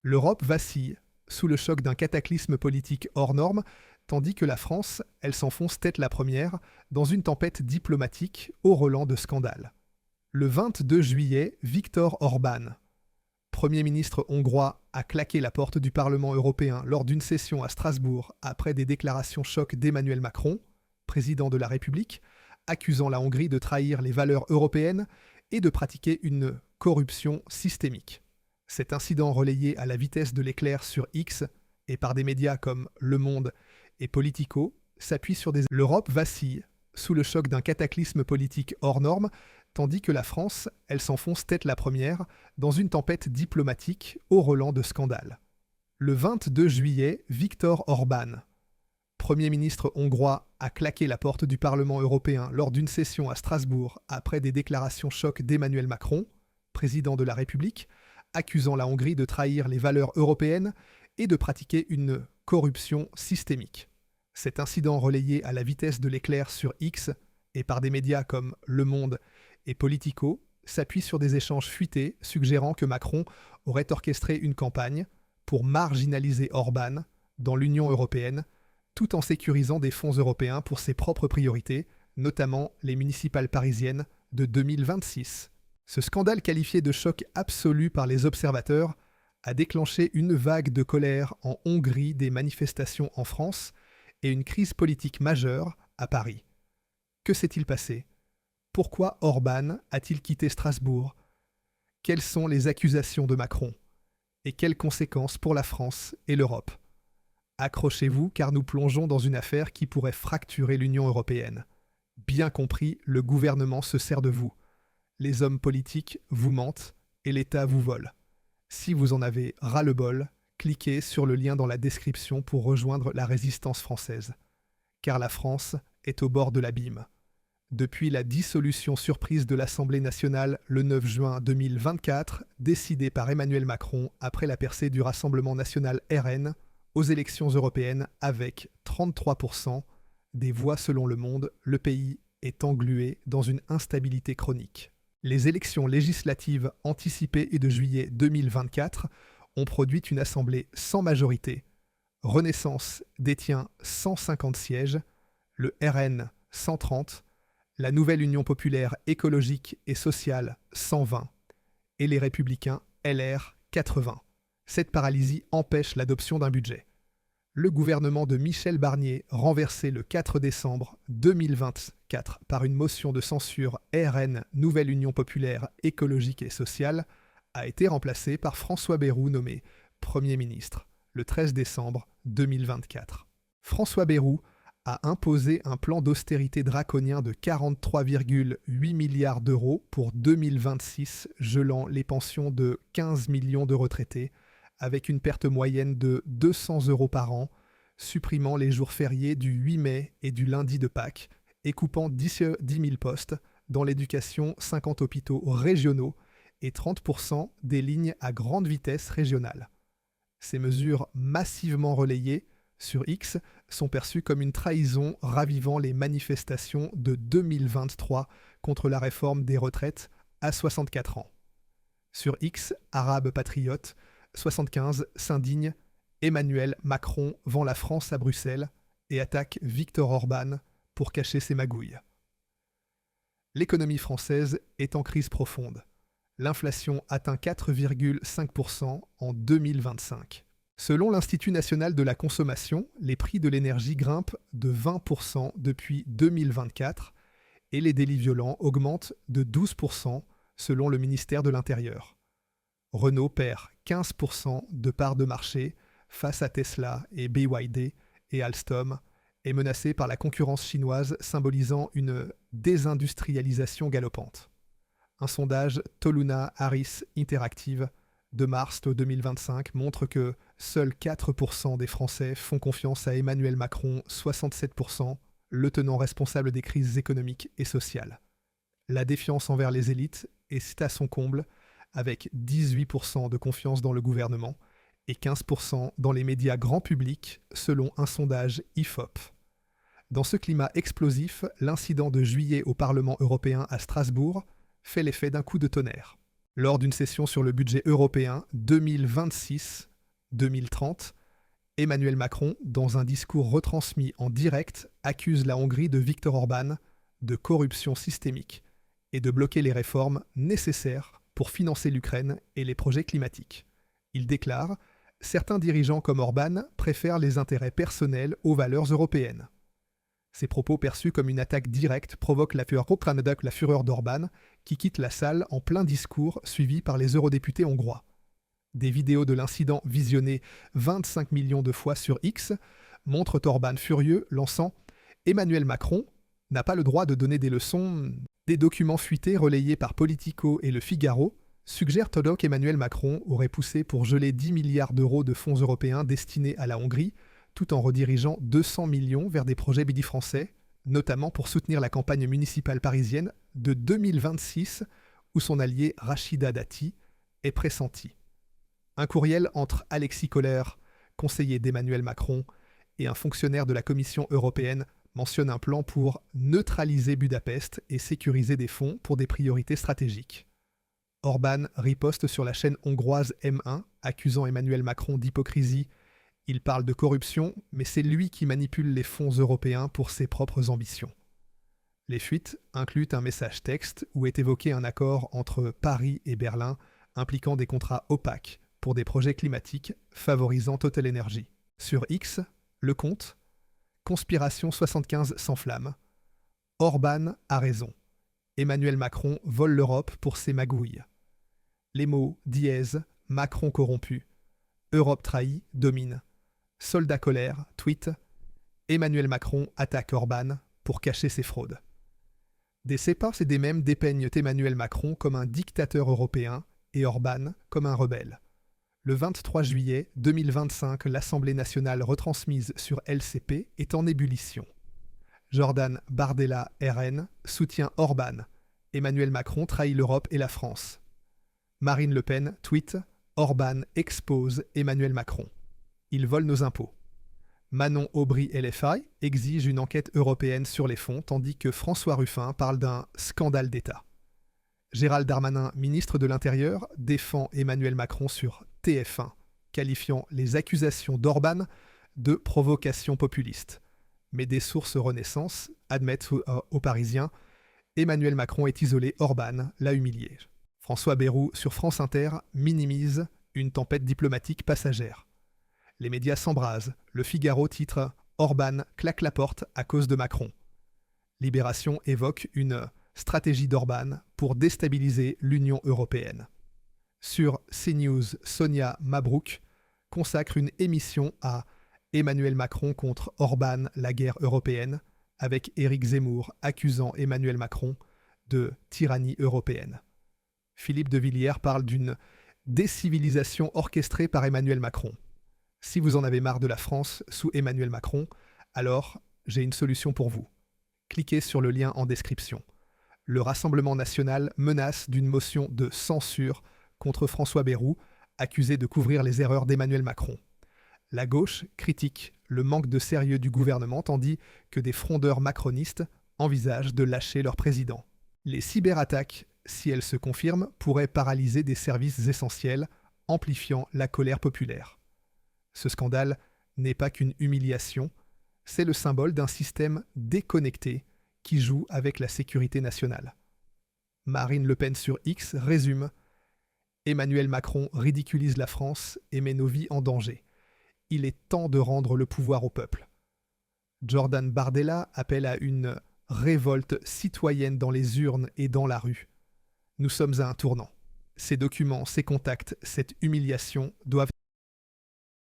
L'Europe vacille sous le choc d'un cataclysme politique hors norme, tandis que la France, elle s'enfonce tête la première dans une tempête diplomatique au relent de scandales. Le 22 juillet, Viktor Orban, Premier ministre hongrois, a claqué la porte du Parlement européen lors d'une session à Strasbourg après des déclarations choc d'Emmanuel Macron, président de la République, accusant la Hongrie de trahir les valeurs européennes et de pratiquer une corruption systémique. Cet incident relayé à la vitesse de l'éclair sur X et par des médias comme Le Monde et Politico s'appuie sur des... L'Europe vacille sous le choc d'un cataclysme politique hors norme, tandis que la France, elle s'enfonce tête la première dans une tempête diplomatique au relent de scandales. Le 22 juillet, Viktor Orban, Premier ministre hongrois, a claqué la porte du Parlement européen lors d'une session à Strasbourg après des déclarations choc d'Emmanuel Macron, président de la République, accusant la Hongrie de trahir les valeurs européennes et de pratiquer une corruption systémique. Cet incident relayé à la vitesse de l'éclair sur X et par des médias comme Le Monde et Politico s'appuie sur des échanges fuités suggérant que Macron aurait orchestré une campagne pour marginaliser Orban dans l'Union européenne tout en sécurisant des fonds européens pour ses propres priorités, notamment les municipales parisiennes de 2026. Ce scandale qualifié de choc absolu par les observateurs a déclenché une vague de colère en Hongrie, des manifestations en France et une crise politique majeure à Paris. Que s'est-il passé ? Pourquoi Orban a-t-il quitté Strasbourg ? Quelles sont les accusations de Macron ? Et quelles conséquences pour la France et l'Europe ? Accrochez-vous car nous plongeons dans une affaire qui pourrait fracturer l'Union européenne. Bien compris, le gouvernement se sert de vous. Les hommes politiques vous mentent et l'État vous vole. Si vous en avez ras-le-bol, cliquez sur le lien dans la description pour rejoindre la résistance française. Car la France est au bord de l'abîme. Depuis la dissolution surprise de l'Assemblée nationale le 9 juin 2024, décidée par Emmanuel Macron après la percée du Rassemblement national RN aux élections européennes avec 33% des voix selon Le Monde, le pays est englué dans une instabilité chronique. Les élections législatives anticipées et de juillet 2024 ont produit une assemblée sans majorité. Renaissance détient 150 sièges, le RN 130, la nouvelle Union populaire écologique et sociale 120 et les Républicains LR 80. Cette paralysie empêche l'adoption d'un budget. Le gouvernement de Michel Barnier, renversé le 4 décembre 2024 par une motion de censure RN Nouvelle Union populaire écologique et sociale, a été remplacé par François Bayrou nommé Premier ministre le 13 décembre 2024. François Bayrou a imposé un plan d'austérité draconien de 43,8 milliards d'euros pour 2026, gelant les pensions de 15 millions de retraités, avec une perte moyenne de 200 € par an, supprimant les jours fériés du 8 mai et du lundi de Pâques, et coupant 10 000 postes dans l'éducation, 50 hôpitaux régionaux et 30% des lignes à grande vitesse régionales. Ces mesures massivement relayées sur X sont perçues comme une trahison ravivant les manifestations de 2023 contre la réforme des retraites à 64 ans. Sur X, Arabe Patriote 75 s'indigne, Emmanuel Macron vend la France à Bruxelles et attaque Viktor Orban pour cacher ses magouilles. L'économie française est en crise profonde. L'inflation atteint 4,5% en 2025. Selon l'Institut national de la consommation, les prix de l'énergie grimpent de 20% depuis 2024 et les délits violents augmentent de 12% selon le ministère de l'Intérieur. Renault perd 15% de parts de marché face à Tesla et BYD et Alstom, est menacé par la concurrence chinoise symbolisant une désindustrialisation galopante. Un sondage Toluna Harris Interactive de mars 2025 montre que seuls 4% des Français font confiance à Emmanuel Macron, 67%, le tenant responsable des crises économiques et sociales. La défiance envers les élites est à son comble, avec 18% de confiance dans le gouvernement et 15% dans les médias grand public, selon un sondage IFOP. Dans ce climat explosif, l'incident de juillet au Parlement européen à Strasbourg fait l'effet d'un coup de tonnerre. Lors d'une session sur le budget européen 2026, 2030, Emmanuel Macron, dans un discours retransmis en direct, accuse la Hongrie de Viktor Orban de corruption systémique et de bloquer les réformes nécessaires pour financer l'Ukraine et les projets climatiques. Il déclare « Certains dirigeants comme Orban préfèrent les intérêts personnels aux valeurs européennes ». Ces propos perçus comme une attaque directe provoquent la fureur d'Orban, qui quitte la salle en plein discours suivi par les eurodéputés hongrois. Des vidéos de l'incident visionnées 25 millions de fois sur X montrent Orban furieux lançant « Emmanuel Macron n'a pas le droit de donner des leçons ». Des documents fuités relayés par Politico et Le Figaro suggèrent qu'Emmanuel Macron aurait poussé pour geler 10 milliards d'euros de fonds européens destinés à la Hongrie, tout en redirigeant 200 millions vers des projets bidi-français, notamment pour soutenir la campagne municipale parisienne de 2026, où son allié Rachida Dati est pressenti. Un courriel entre Alexis Kohler, conseiller d'Emmanuel Macron, et un fonctionnaire de la Commission européenne mentionne un plan pour neutraliser Budapest et sécuriser des fonds pour des priorités stratégiques. Orban riposte sur la chaîne hongroise M1, accusant Emmanuel Macron d'hypocrisie. Il parle de corruption, mais c'est lui qui manipule les fonds européens pour ses propres ambitions. Les fuites incluent un message texte où est évoqué un accord entre Paris et Berlin impliquant des contrats opaques pour des projets climatiques favorisant Total Energy. Sur X, le compte Conspiration 75 s'enflamme. Orban a raison. Emmanuel Macron vole l'Europe pour ses magouilles. Les mots dièse, Macron corrompu, Europe trahie dominent. Soldat colère, tweet, Emmanuel Macron attaque Orban pour cacher ses fraudes. Des séparts et des mèmes dépeignent Emmanuel Macron comme un dictateur européen et Orban comme un rebelle. Le 23 juillet 2025, l'Assemblée nationale retransmise sur LCP est en ébullition. Jordan Bardella, RN, soutient Orban. Emmanuel Macron trahit l'Europe et la France. Marine Le Pen tweet « Orban expose Emmanuel Macron. Il vole nos impôts ». Manon Aubry LFI exige une enquête européenne sur les fonds, tandis que François Ruffin parle d'un « scandale d'État ». Gérald Darmanin, ministre de l'Intérieur, défend Emmanuel Macron sur TF1, qualifiant les accusations d'Orban de provocation populiste. Mais des sources Renaissance admettent aux Parisiens Emmanuel Macron est isolé, Orban l'a humilié. François Bayrou sur France Inter minimise une tempête diplomatique passagère. Les médias s'embrasent. Le Figaro titre Orban claque la porte à cause de Macron. Libération évoque une stratégie d'Orban pour déstabiliser l'Union européenne. Sur CNews, Sonia Mabrouk consacre une émission à Emmanuel Macron contre Orban, la guerre européenne, avec Éric Zemmour accusant Emmanuel Macron de tyrannie européenne. Philippe de Villiers parle d'une décivilisation orchestrée par Emmanuel Macron. Si vous en avez marre de la France sous Emmanuel Macron, alors j'ai une solution pour vous. Cliquez sur le lien en description. Le Rassemblement national menace d'une motion de censure contre François Bayrou, accusé de couvrir les erreurs d'Emmanuel Macron. La gauche critique le manque de sérieux du gouvernement, tandis que des frondeurs macronistes envisagent de lâcher leur président. Les cyberattaques, si elles se confirment, pourraient paralyser des services essentiels, amplifiant la colère populaire. Ce scandale n'est pas qu'une humiliation, c'est le symbole d'un système déconnecté qui joue avec la sécurité nationale. Marine Le Pen sur X résume « Emmanuel Macron ridiculise la France et met nos vies en danger. Il est temps de rendre le pouvoir au peuple. » Jordan Bardella appelle à une révolte citoyenne dans les urnes et dans la rue. Nous sommes à un tournant. Ces documents, ces contacts, cette humiliation doivent